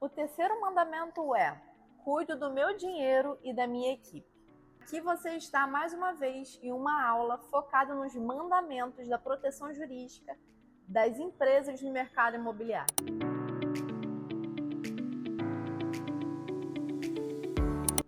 O terceiro mandamento é: cuido do meu dinheiro e da minha equipe. Aqui você está mais uma vez em uma aula focada nos mandamentos da proteção jurídica das empresas no mercado imobiliário.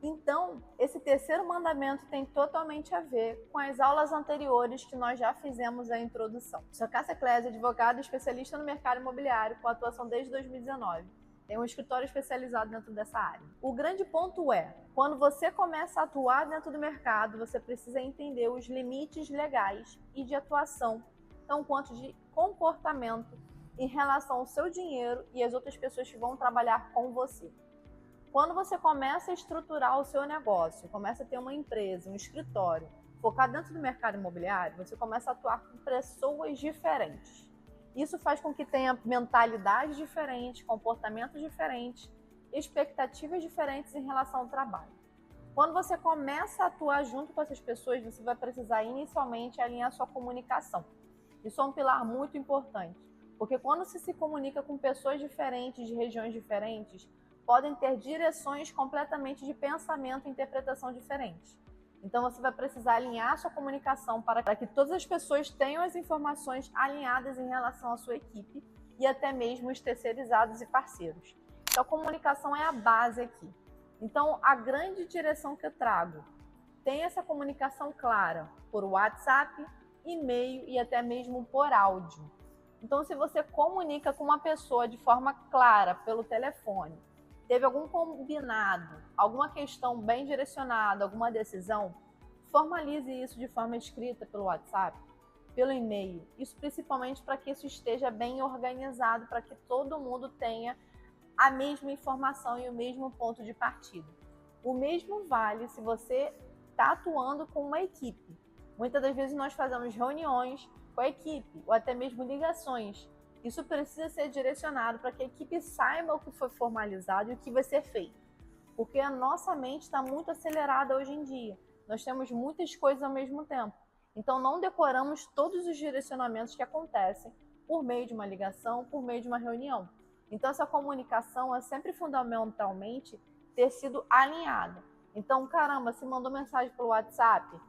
Então, esse terceiro mandamento tem totalmente a ver com as aulas anteriores que nós já fizemos a introdução. Sou Cássia Clésia, advogada e especialista no mercado imobiliário, com atuação desde 2019. Tenho um escritório especializado dentro dessa área. O grande ponto é, quando você começa a atuar dentro do mercado, você precisa entender os limites legais e de atuação, tão quanto de comportamento em relação ao seu dinheiro e as outras pessoas que vão trabalhar com você. Quando você começa a estruturar o seu negócio, começa a ter uma empresa, um escritório, focado dentro do mercado imobiliário, você começa a atuar com pessoas diferentes. Isso faz com que tenha mentalidades diferentes, comportamentos diferentes, expectativas diferentes em relação ao trabalho. Quando você começa a atuar junto com essas pessoas, você vai precisar inicialmente alinhar sua comunicação. Isso é um pilar muito importante, porque quando você se comunica com pessoas diferentes, de regiões diferentes, podem ter direções completamente de pensamento e interpretação diferentes. Então você vai precisar alinhar a sua comunicação para que todas as pessoas tenham as informações alinhadas em relação à sua equipe e até mesmo os terceirizados e parceiros. Então a comunicação é a base aqui. Então a grande direção que eu trago, tem essa comunicação clara por WhatsApp, e-mail e até mesmo por áudio. Então se você comunica com uma pessoa de forma clara pelo telefone, teve algum combinado, alguma questão bem direcionada, alguma decisão, formalize isso de forma escrita pelo WhatsApp, pelo e-mail. Isso principalmente para que isso esteja bem organizado, para que todo mundo tenha a mesma informação e o mesmo ponto de partida. O mesmo vale se você está atuando com uma equipe. Muitas das vezes nós fazemos reuniões com a equipe, ou até mesmo ligações. Isso precisa ser direcionado para que a equipe saiba o que foi formalizado e o que vai ser feito. Porque a nossa mente está muito acelerada hoje em dia. Nós temos muitas coisas ao mesmo tempo. Então não decoramos todos os direcionamentos que acontecem por meio de uma ligação, por meio de uma reunião. Então essa comunicação é sempre fundamentalmente ter sido alinhada. Então, caramba, se mandou mensagem pelo WhatsApp,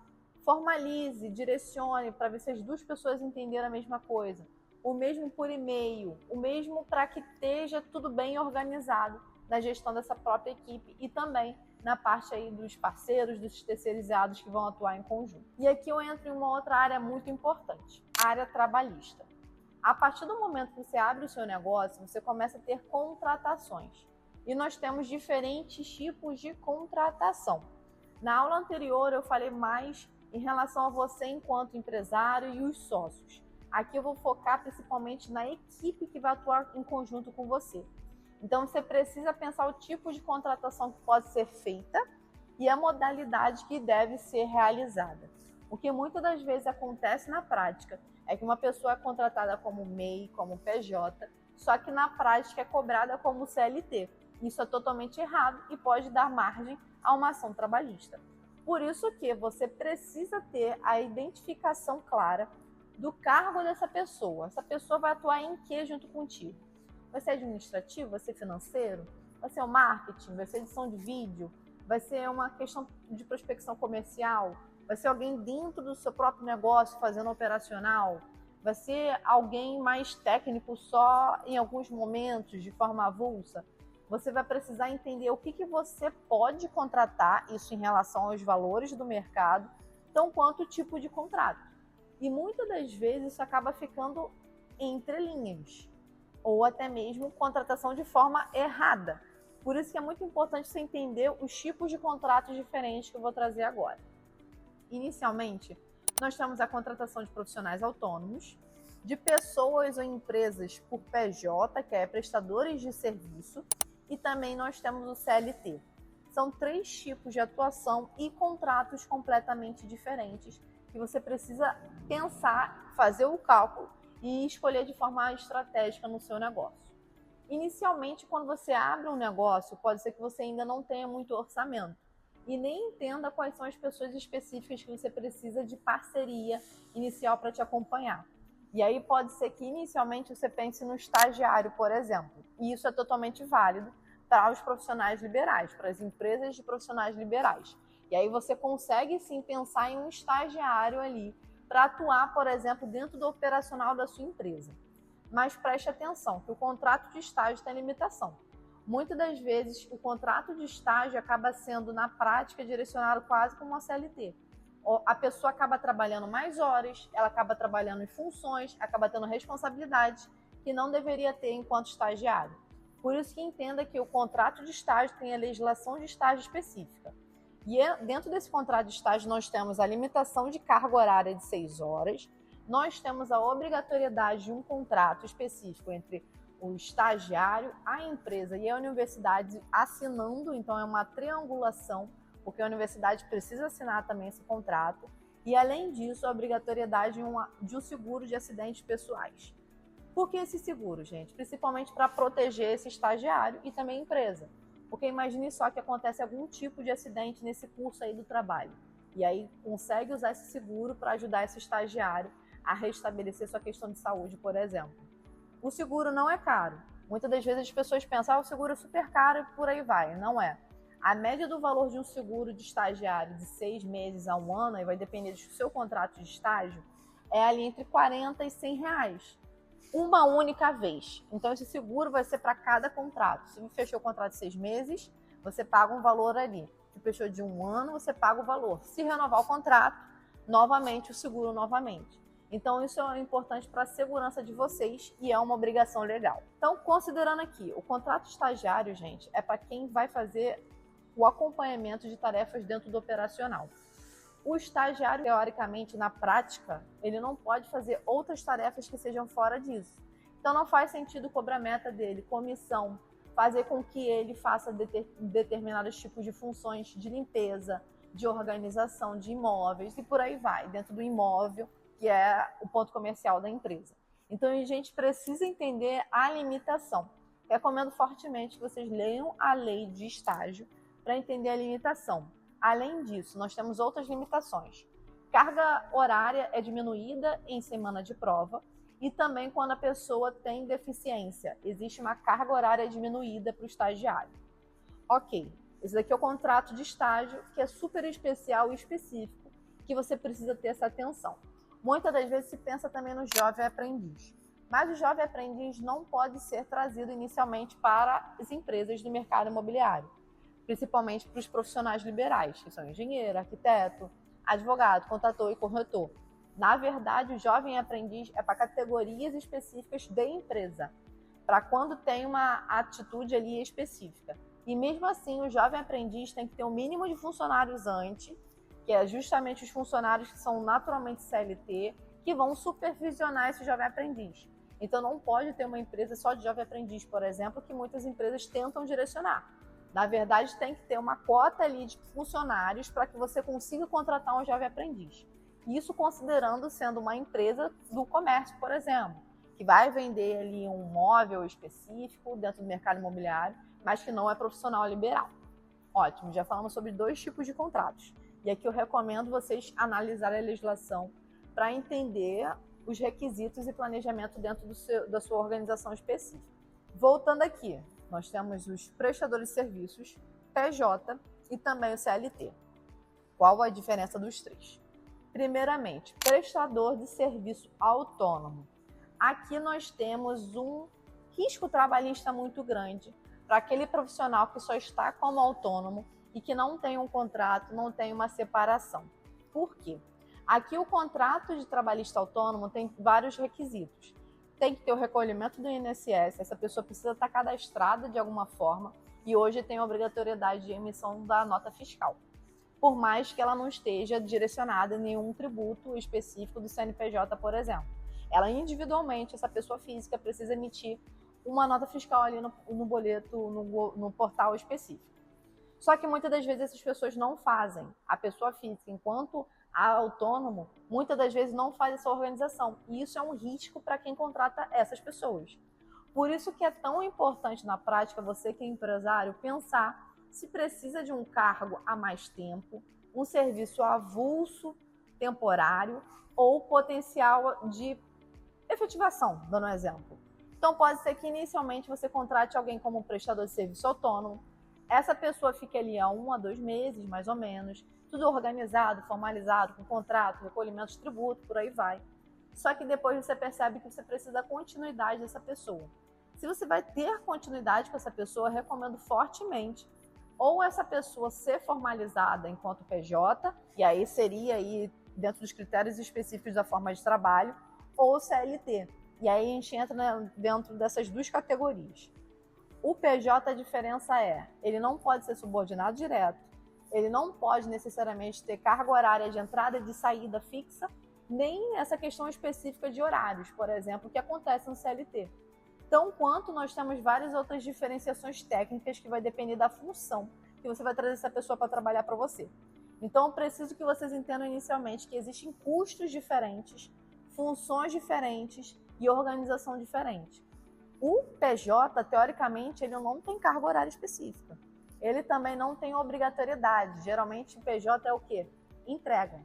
formalize, direcione para ver se as duas pessoas entenderam a mesma coisa. O mesmo por e-mail, o mesmo para que esteja tudo bem organizado na gestão dessa própria equipe e também na parte aí dos parceiros, dos terceirizados que vão atuar em conjunto. E aqui eu entro em uma outra área muito importante, a área trabalhista. A partir do momento que você abre o seu negócio, você começa a ter contratações. E nós temos diferentes tipos de contratação. Na aula anterior eu falei mais em relação a você enquanto empresário e os sócios. Aqui eu vou focar principalmente na equipe que vai atuar em conjunto com você. Então você precisa pensar o tipo de contratação que pode ser feita e a modalidade que deve ser realizada. O que muitas das vezes acontece na prática é que uma pessoa é contratada como MEI, como PJ, só que na prática é cobrada como CLT. Isso é totalmente errado e pode dar margem a uma ação trabalhista. Por isso que você precisa ter a identificação clara do cargo dessa pessoa. Essa pessoa vai atuar em que junto contigo? Vai ser administrativo? Vai ser financeiro? Vai ser o marketing? Vai ser edição de vídeo? Vai ser uma questão de prospecção comercial? Vai ser alguém dentro do seu próprio negócio fazendo operacional? Vai ser alguém mais técnico só em alguns momentos, de forma avulsa? Você vai precisar entender o que você pode contratar, isso em relação aos valores do mercado, tão quanto o tipo de contrato. E muitas das vezes isso acaba ficando entre linhas, ou até mesmo contratação de forma errada. Por isso que é muito importante você entender os tipos de contratos diferentes que eu vou trazer agora. Inicialmente, nós temos a contratação de profissionais autônomos, de pessoas ou empresas por PJ, que é prestadores de serviço, e também nós temos o CLT. São 3 tipos de atuação e contratos completamente diferentes que você precisa pensar, fazer o cálculo e escolher de forma estratégica no seu negócio. Inicialmente, quando você abre um negócio, pode ser que você ainda não tenha muito orçamento e nem entenda quais são as pessoas específicas que você precisa de parceria inicial para te acompanhar. E aí pode ser que inicialmente você pense no estagiário, por exemplo, e isso é totalmente válido para os profissionais liberais, para as empresas de profissionais liberais. E aí você consegue sim pensar em um estagiário ali para atuar, por exemplo, dentro do operacional da sua empresa. Mas preste atenção que o contrato de estágio tem limitação. Muitas das vezes o contrato de estágio acaba sendo, na prática, direcionado quase como uma CLT. A pessoa acaba trabalhando mais horas, ela acaba trabalhando em funções, acaba tendo responsabilidades que não deveria ter enquanto estagiário. Por isso que entenda que o contrato de estágio tem a legislação de estágio específica. E dentro desse contrato de estágio nós temos a limitação de carga horária de 6 horas, nós temos a obrigatoriedade de um contrato específico entre o estagiário, a empresa e a universidade assinando, então é uma triangulação, porque a universidade precisa assinar também esse contrato, e além disso a obrigatoriedade de um seguro de acidentes pessoais. Por que esse seguro, gente? Principalmente para proteger esse estagiário e também a empresa. Porque imagine só que acontece algum tipo de acidente nesse curso aí do trabalho. E aí consegue usar esse seguro para ajudar esse estagiário a restabelecer sua questão de saúde, por exemplo. O seguro não é caro. Muitas das vezes as pessoas pensam, o seguro é super caro e por aí vai. Não é. A média do valor de um seguro de estagiário de 6 meses a 1 ano, e vai depender do seu contrato de estágio, é ali entre 40 e 100 reais. Uma única vez. Então esse seguro vai ser para cada contrato. Se você fechou o contrato de 6 meses, você paga um valor ali. Se fechou de 1 ano, você paga o valor. Se renovar o contrato, novamente o seguro novamente. Então isso é importante para a segurança de vocês e é uma obrigação legal. Então, considerando aqui, o contrato estagiário, gente, é para quem vai fazer o acompanhamento de tarefas dentro do operacional. O estagiário, teoricamente, na prática, ele não pode fazer outras tarefas que sejam fora disso. Então não faz sentido cobrar meta dele, comissão, fazer com que ele faça determinados tipos de funções de limpeza, de organização de imóveis e por aí vai, dentro do imóvel, que é o ponto comercial da empresa. Então a gente precisa entender a limitação. Recomendo fortemente que vocês leiam a lei de estágio para entender a limitação. Além disso, nós temos outras limitações. Carga horária é diminuída em semana de prova e também quando a pessoa tem deficiência. Existe uma carga horária diminuída para o estagiário. Ok, esse daqui é o contrato de estágio, que é super especial e específico, que você precisa ter essa atenção. Muitas das vezes se pensa também no jovem aprendiz, mas o jovem aprendiz não pode ser trazido inicialmente para as empresas do mercado imobiliário, principalmente para os profissionais liberais, que são engenheiro, arquiteto, advogado, contador e corretor. Na verdade, o jovem aprendiz é para categorias específicas de empresa, para quando tem uma atitude ali específica. E mesmo assim, o jovem aprendiz tem que ter um mínimo de funcionários antes, que é justamente os funcionários que são naturalmente CLT, que vão supervisionar esse jovem aprendiz. Então não pode ter uma empresa só de jovem aprendiz, por exemplo, que muitas empresas tentam direcionar. Na verdade, tem que ter uma cota ali de funcionários para que você consiga contratar um jovem aprendiz. Isso considerando sendo uma empresa do comércio, por exemplo, que vai vender ali um móvel específico dentro do mercado imobiliário, mas que não é profissional liberal. Ótimo, já falamos sobre 2 tipos de contratos. E aqui eu recomendo vocês analisarem a legislação para entender os requisitos e planejamento dentro da sua organização específica. Voltando aqui, nós temos os prestadores de serviços, PJ e também o CLT. Qual a diferença dos 3? Primeiramente, prestador de serviço autônomo. Aqui nós temos um risco trabalhista muito grande para aquele profissional que só está como autônomo e que não tem um contrato, não tem uma separação. Por quê? Aqui o contrato de trabalhista autônomo tem vários requisitos. Tem que ter o recolhimento do INSS, essa pessoa precisa estar cadastrada de alguma forma e hoje tem a obrigatoriedade de emissão da nota fiscal, por mais que ela não esteja direcionada em nenhum tributo específico do CNPJ, por exemplo. Ela individualmente, essa pessoa física, precisa emitir uma nota fiscal ali no boleto, no portal específico. Só que muitas das vezes essas pessoas não fazem. A pessoa física, enquanto autônomo, muitas das vezes não faz essa organização. E isso é um risco para quem contrata essas pessoas. Por isso que é tão importante na prática, você que é empresário, pensar se precisa de um cargo a mais tempo, um serviço avulso, temporário ou potencial de efetivação, dando um exemplo. Então, pode ser que inicialmente você contrate alguém como prestador de serviço autônomo. Essa pessoa fica ali há 1 a 2 meses, mais ou menos, tudo organizado, formalizado, com contrato, recolhimento de tributo, por aí vai. Só que depois você percebe que você precisa da continuidade dessa pessoa. Se você vai ter continuidade com essa pessoa, eu recomendo fortemente ou essa pessoa ser formalizada enquanto PJ, e aí seria aí dentro dos critérios específicos da forma de trabalho, ou CLT. E aí a gente entra dentro dessas duas categorias. O PJ, a diferença é, ele não pode ser subordinado direto, ele não pode necessariamente ter carga horária de entrada e de saída fixa, nem essa questão específica de horários, por exemplo, que acontece no CLT. Tão quanto nós temos várias outras diferenciações técnicas que vai depender da função que você vai trazer essa pessoa para trabalhar para você. Então, eu preciso que vocês entendam inicialmente que existem custos diferentes, funções diferentes e organização diferente. O PJ, teoricamente, ele não tem carga horária específica. Ele também não tem obrigatoriedade. Geralmente, o PJ é o quê? Entrega.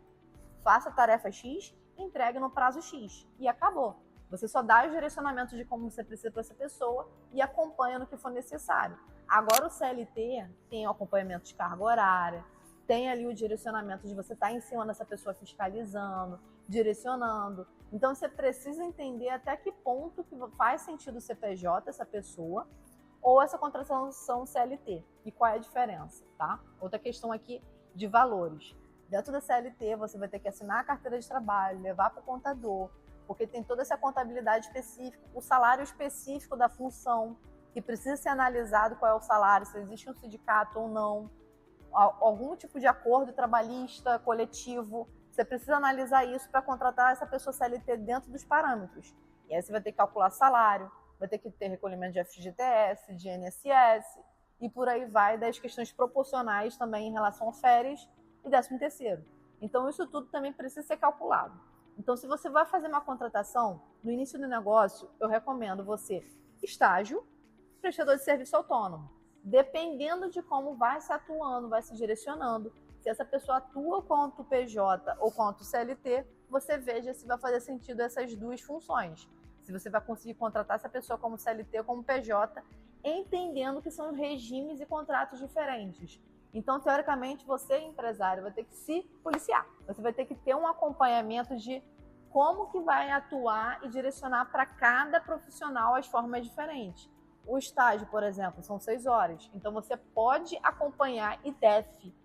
Faça a tarefa X, entregue no prazo X. E acabou. Você só dá os direcionamentos de como você precisa para essa pessoa e acompanha no que for necessário. Agora o CLT tem o acompanhamento de carga horária, tem ali o direcionamento de você estar em cima dessa pessoa fiscalizando, direcionando. Então você precisa entender até que ponto que faz sentido o CPJ, essa pessoa, ou essa contratação CLT. E qual é a diferença, tá? Outra questão aqui de valores. Dentro da CLT você vai ter que assinar a carteira de trabalho, levar para o contador, porque tem toda essa contabilidade específica, o salário específico da função, que precisa ser analisado qual é o salário, se existe um sindicato ou não, algum tipo de acordo trabalhista, coletivo. Você precisa analisar isso para contratar essa pessoa CLT dentro dos parâmetros. E aí você vai ter que calcular salário, vai ter que ter recolhimento de FGTS, de INSS, e por aí vai, das questões proporcionais também em relação a férias e 13º. Então isso tudo também precisa ser calculado. Então, se você vai fazer uma contratação, no início do negócio, eu recomendo você estágio, prestador de serviço autônomo. Dependendo de como vai se atuando, vai se direcionando, se essa pessoa atua quanto PJ ou quanto CLT, você veja se vai fazer sentido essas duas funções. Se você vai conseguir contratar essa pessoa como CLT ou como PJ, entendendo que são regimes e contratos diferentes. Então, teoricamente, você, empresário, vai ter que se policiar. Você vai ter que ter um acompanhamento de como que vai atuar e direcionar para cada profissional as formas diferentes. O estágio, por exemplo, são 6 horas. Então, você pode acompanhar e deve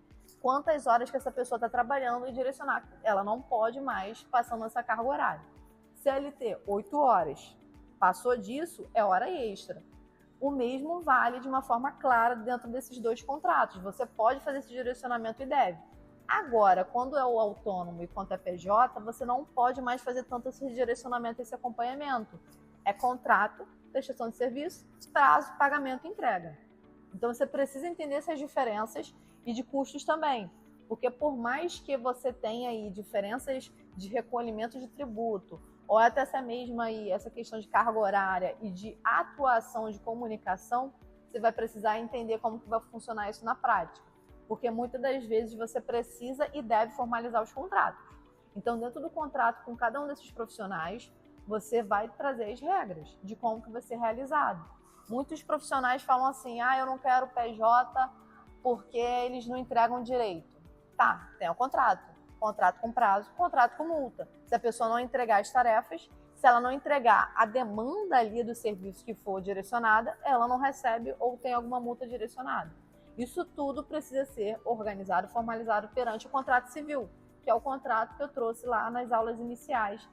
quantas horas que essa pessoa está trabalhando e direcionar. Ela não pode mais passando essa carga horária. CLT, 8 horas. Passou disso, é hora extra. O mesmo vale de uma forma clara dentro desses dois contratos. Você pode fazer esse direcionamento e deve. Agora, quando é o autônomo e quando é PJ, você não pode mais fazer tanto esse direcionamento, esse acompanhamento. É contrato, prestação de serviço, prazo, pagamento e entrega. Então, você precisa entender essas diferenças e de custos também. Porque por mais que você tenha aí diferenças de recolhimento de tributo, ou até essa mesma aí, essa questão de carga horária e de atuação de comunicação, você vai precisar entender como que vai funcionar isso na prática. Porque muitas das vezes você precisa e deve formalizar os contratos. Então, dentro do contrato com cada um desses profissionais, você vai trazer as regras de como que vai ser realizado. Muitos profissionais falam assim, eu não quero PJ porque eles não entregam direito. Tá, tem o contrato com prazo, contrato com multa. Se a pessoa não entregar as tarefas, se ela não entregar a demanda ali do serviço que for direcionada, ela não recebe ou tem alguma multa direcionada. Isso tudo precisa ser organizado, formalizado perante o contrato civil, que é o contrato que eu trouxe lá nas aulas iniciais,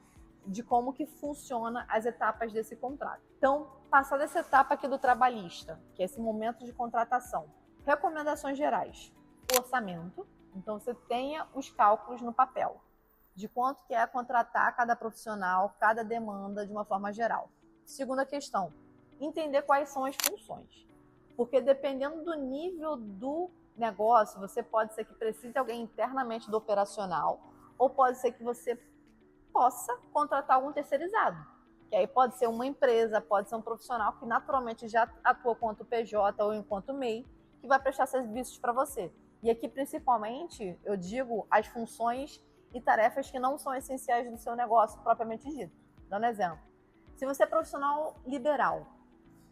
de como que funciona as etapas desse contrato. Então, passada essa etapa aqui do trabalhista, que é esse momento de contratação, recomendações gerais, orçamento. Então, você tenha os cálculos no papel de quanto que é contratar cada profissional, cada demanda de uma forma geral. Segunda questão, entender quais são as funções. Porque dependendo do nível do negócio, você pode ser que precise de alguém internamente do operacional, ou pode ser que você possa contratar algum terceirizado. Que aí pode ser uma empresa, pode ser um profissional que naturalmente já atua quanto PJ ou enquanto MEI, que vai prestar serviços para você. E aqui, principalmente, eu digo as funções e tarefas que não são essenciais do seu negócio propriamente dito. Dando exemplo. Se você é profissional liberal,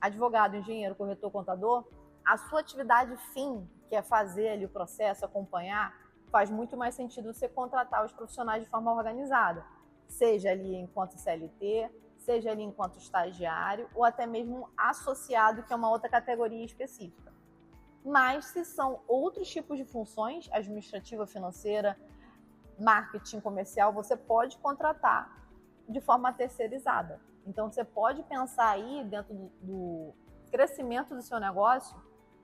advogado, engenheiro, corretor, contador, a sua atividade fim, que é fazer ali o processo, acompanhar, faz muito mais sentido você contratar os profissionais de forma organizada, seja ali enquanto CLT, seja ali enquanto estagiário ou até mesmo associado, que é uma outra categoria específica. Mas se são outros tipos de funções, administrativa, financeira, marketing, comercial, você pode contratar de forma terceirizada. Então você pode pensar aí dentro do crescimento do seu negócio,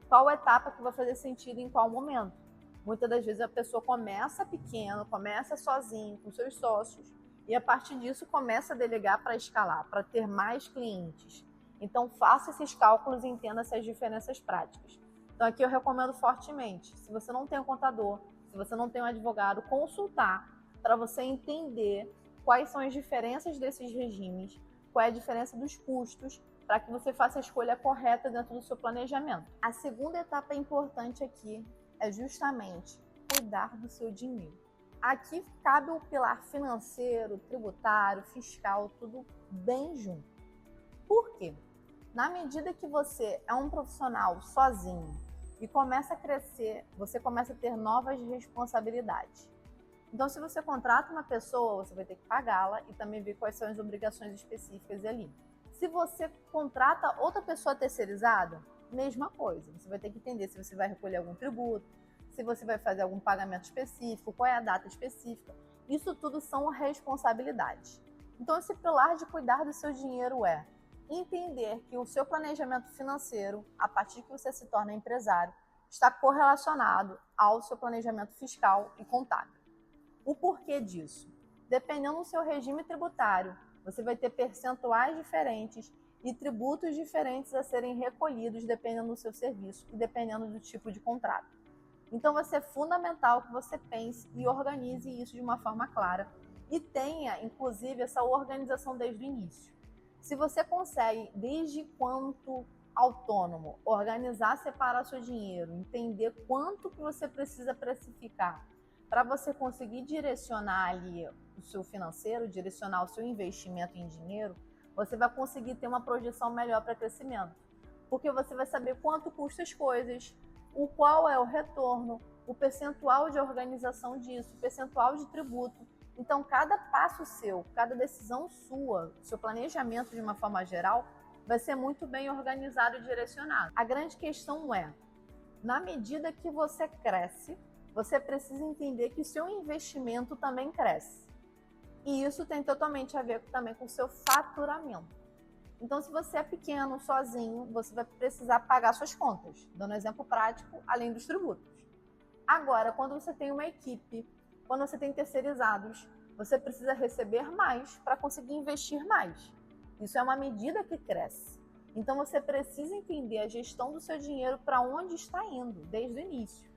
qual etapa que vai fazer sentido em qual momento. Muitas das vezes a pessoa começa pequeno, começa sozinho, com seus sócios, e a partir disso começa a delegar para escalar, para ter mais clientes. Então faça esses cálculos e entenda essas diferenças práticas. Então aqui eu recomendo fortemente, se você não tem um contador, se você não tem um advogado, consultar para você entender quais são as diferenças desses regimes, qual é a diferença dos custos, para que você faça a escolha correta dentro do seu planejamento. A segunda etapa importante aqui é justamente cuidar do seu dinheiro. Aqui cabe o pilar financeiro, tributário, fiscal, tudo bem junto. Por quê? Na medida que você é um profissional sozinho e começa a crescer, você começa a ter novas responsabilidades. Então, se você contrata uma pessoa, você vai ter que pagá-la e também ver quais são as obrigações específicas ali. Se você contrata outra pessoa terceirizada, mesma coisa. Você vai ter que entender se você vai recolher algum tributo, se você vai fazer algum pagamento específico, qual é a data específica. Isso tudo são responsabilidades. Então, esse pilar de cuidar do seu dinheiro é entender que o seu planejamento financeiro, a partir que você se torna empresário, está correlacionado ao seu planejamento fiscal e contábil. O porquê disso? Dependendo do seu regime tributário, você vai ter percentuais diferentes e tributos diferentes a serem recolhidos dependendo do seu serviço e dependendo do tipo de contrato. Então vai ser fundamental que você pense e organize isso de uma forma clara e tenha, inclusive, essa organização desde o início. Se você consegue, desde quanto autônomo, organizar, separar seu dinheiro, entender quanto que você precisa precificar para você conseguir direcionar ali o seu financeiro, direcionar o seu investimento em dinheiro, você vai conseguir ter uma projeção melhor para crescimento. Porque você vai saber quanto custa as coisas, o qual é o retorno, o percentual de organização disso, o percentual de tributo. Então, cada passo seu, cada decisão sua, seu planejamento de uma forma geral, vai ser muito bem organizado e direcionado. A grande questão é, na medida que você cresce, você precisa entender que o seu investimento também cresce. E isso tem totalmente a ver também com o seu faturamento. Então, se você é pequeno, sozinho, você vai precisar pagar suas contas. Dando um exemplo prático, além dos tributos. Agora, quando você tem uma equipe, quando você tem terceirizados, você precisa receber mais para conseguir investir mais. Isso é uma medida que cresce. Então, você precisa entender a gestão do seu dinheiro para onde está indo, desde o início.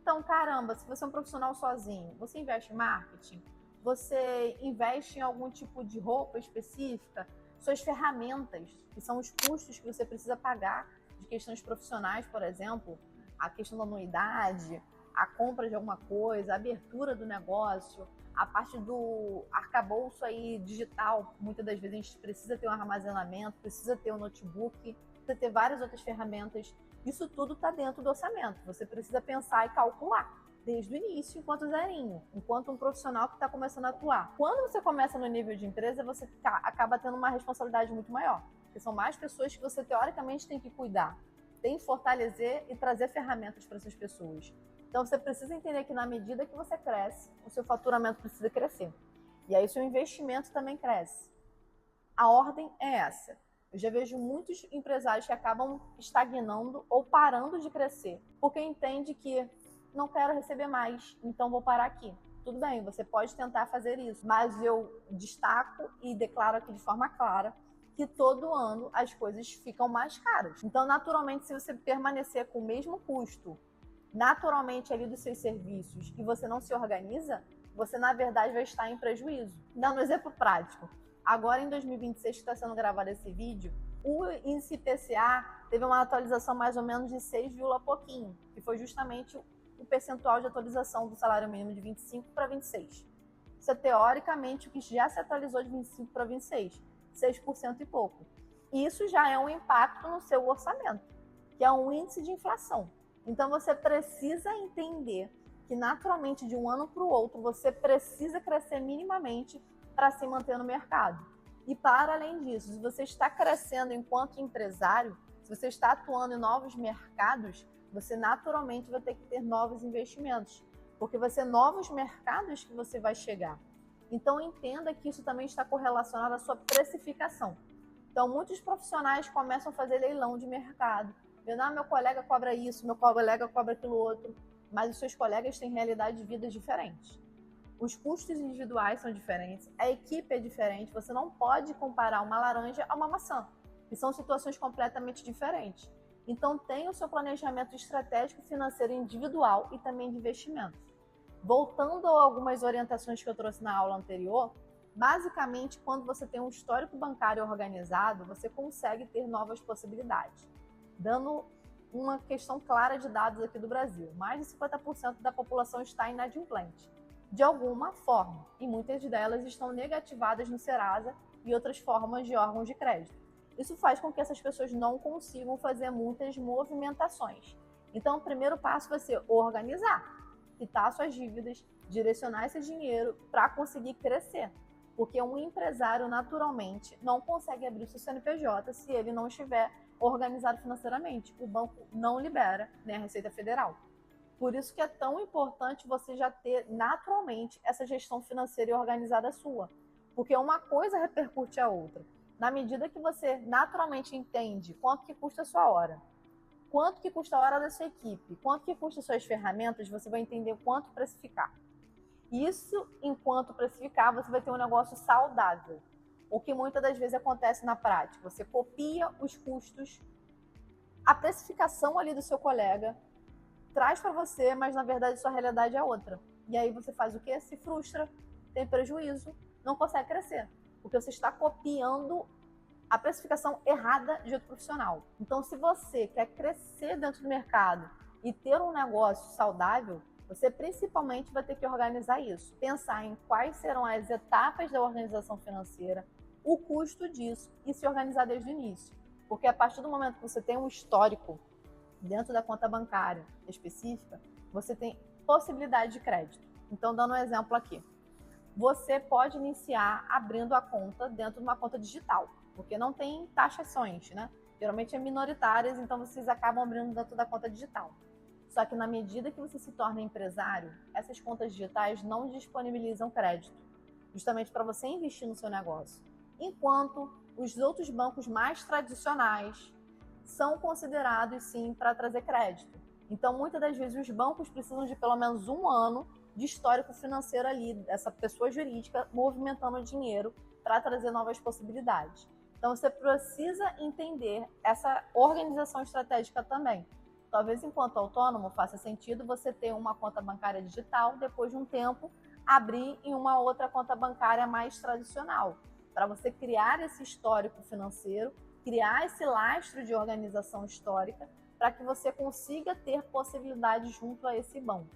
Então, caramba, se você é um profissional sozinho, você investe em marketing, você investe em algum tipo de roupa específica, suas ferramentas, que são os custos que você precisa pagar de questões profissionais, por exemplo, a questão da anuidade, a compra de alguma coisa, a abertura do negócio, a parte do arcabouço aí digital, muitas das vezes a gente precisa ter um armazenamento, precisa ter um notebook, precisa ter várias outras ferramentas. Isso tudo está dentro do orçamento. Você precisa pensar e calcular desde o início, enquanto zerinho, enquanto um profissional que está começando a atuar. Quando você começa no nível de empresa, você acaba tendo uma responsabilidade muito maior, porque são mais pessoas que você teoricamente tem que cuidar, tem que fortalecer e trazer ferramentas para essas pessoas. Então você precisa entender que na medida que você cresce, o seu faturamento precisa crescer. E aí o seu investimento também cresce. A ordem é essa. Eu já vejo muitos empresários que acabam estagnando ou parando de crescer, porque entende que não quero receber mais, então vou parar aqui. Tudo bem, você pode tentar fazer isso, mas eu destaco e declaro aqui de forma clara que todo ano as coisas ficam mais caras. Então, naturalmente, se você permanecer com o mesmo custo, naturalmente ali dos seus serviços, e você não se organiza, você na verdade vai estar em prejuízo. Dando um exemplo prático. Agora, em 2026, que está sendo gravado esse vídeo, o índice IPCA teve uma atualização mais ou menos de 6, pouquinho, que foi justamente o percentual de atualização do salário mínimo de 25 para 26. Isso é teoricamente o que já se atualizou de 25 para 26. 6% e pouco. Isso já é um impacto no seu orçamento, que é um índice de inflação. Então você precisa entender que naturalmente de um ano para o outro você precisa crescer minimamente para se manter no mercado. E para além disso, se você está crescendo enquanto empresário, se você está atuando em novos mercados, você naturalmente vai ter que ter novos investimentos, porque vai ser novos mercados que você vai chegar. Então entenda que isso também está correlacionado à sua precificação. Então muitos profissionais começam a fazer leilão de mercado. Meu colega cobra isso, meu colega cobra aquilo outro, mas os seus colegas têm realidade de vidas diferentes. Os custos individuais são diferentes, a equipe é diferente, você não pode comparar uma laranja a uma maçã, que são situações completamente diferentes. Então tenha o seu planejamento estratégico financeiro individual e também de investimento. Voltando a algumas orientações que eu trouxe na aula anterior, basicamente quando você tem um histórico bancário organizado, você consegue ter novas possibilidades. Dando uma questão clara de dados aqui do Brasil, mais de 50% da população está inadimplente, de alguma forma, e muitas delas estão negativadas no Serasa e outras formas de órgãos de crédito. Isso faz com que essas pessoas não consigam fazer muitas movimentações. Então, o primeiro passo vai ser organizar, quitar suas dívidas, direcionar esse dinheiro para conseguir crescer. Porque um empresário, naturalmente, não consegue abrir o seu CNPJ se ele não estiver organizado financeiramente. O banco não libera, nem a Receita Federal. Por isso que é tão importante você já ter, naturalmente, essa gestão financeira e organizada sua. Porque uma coisa repercute a outra. Na medida que você naturalmente entende quanto que custa a sua hora, quanto que custa a hora da sua equipe, quanto que custa suas ferramentas, você vai entender quanto precificar. Isso, enquanto precificar, você vai ter um negócio saudável. O que muitas das vezes acontece na prática. Você copia os custos, a precificação ali do seu colega, traz para você, mas na verdade sua realidade é outra. E aí você faz o quê? Se frustra, tem prejuízo, não consegue crescer. Porque você está copiando a precificação errada de outro profissional. Então, se você quer crescer dentro do mercado e ter um negócio saudável, você principalmente vai ter que organizar isso. Pensar em quais serão as etapas da organização financeira, o custo disso e se organizar desde o início. Porque a partir do momento que você tem um histórico dentro da conta bancária específica, você tem possibilidade de crédito. Então, dando um exemplo aqui. Você pode iniciar abrindo a conta dentro de uma conta digital, porque não tem taxações, né? Geralmente é minoritárias, então vocês acabam abrindo dentro da conta digital. Só que na medida que você se torna empresário, essas contas digitais não disponibilizam crédito, justamente para você investir no seu negócio. Enquanto os outros bancos mais tradicionais são considerados, sim, para trazer crédito. Então, muitas das vezes, os bancos precisam de pelo menos um ano de histórico financeiro ali, dessa pessoa jurídica movimentando dinheiro para trazer novas possibilidades. Então, você precisa entender essa organização estratégica também. Talvez, enquanto autônomo, faça sentido você ter uma conta bancária digital, depois de um tempo, abrir em uma outra conta bancária mais tradicional, para você criar esse histórico financeiro, criar esse lastro de organização histórica, para que você consiga ter possibilidades junto a esse banco.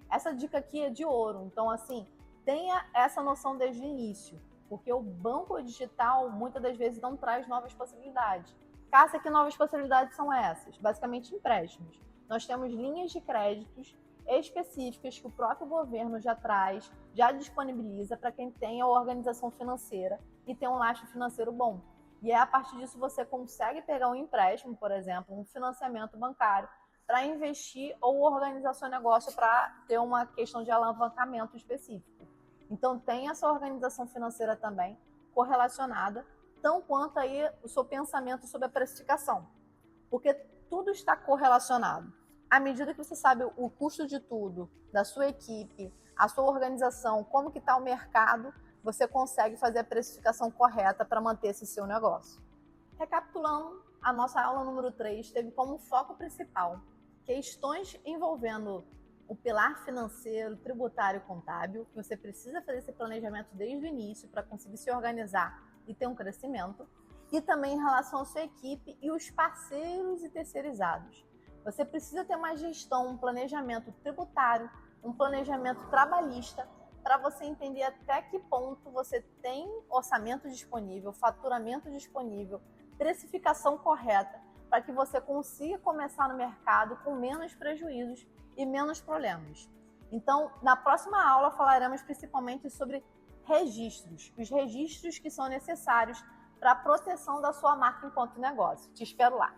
Essa dica aqui é de ouro, então, assim, tenha essa noção desde o início, porque o banco digital, muitas das vezes, não traz novas possibilidades. Caça, que novas possibilidades são essas? Basicamente, empréstimos. Nós temos linhas de créditos específicas que o próprio governo já traz, já disponibiliza para quem tem a organização financeira e tem um lastro financeiro bom. E a partir disso você consegue pegar um empréstimo, por exemplo, um financiamento bancário, para investir ou organizar seu negócio para ter uma questão de alavancamento específico. Então tem essa organização financeira também correlacionada, tão quanto aí o seu pensamento sobre a precificação, porque tudo está correlacionado. À medida que você sabe o custo de tudo, da sua equipe, a sua organização, como que está o mercado, você consegue fazer a precificação correta para manter esse seu negócio. Recapitulando, a nossa aula número 3 teve como foco principal questões envolvendo o pilar financeiro, tributário e contábil, que você precisa fazer esse planejamento desde o início para conseguir se organizar e ter um crescimento, e também em relação à sua equipe e os parceiros e terceirizados. Você precisa ter uma gestão, um planejamento tributário, um planejamento trabalhista, para você entender até que ponto você tem orçamento disponível, faturamento disponível, precificação correta, para que você consiga começar no mercado com menos prejuízos e menos problemas. Então, na próxima aula falaremos principalmente sobre registros, os registros que são necessários para a proteção da sua marca enquanto negócio. Te espero lá!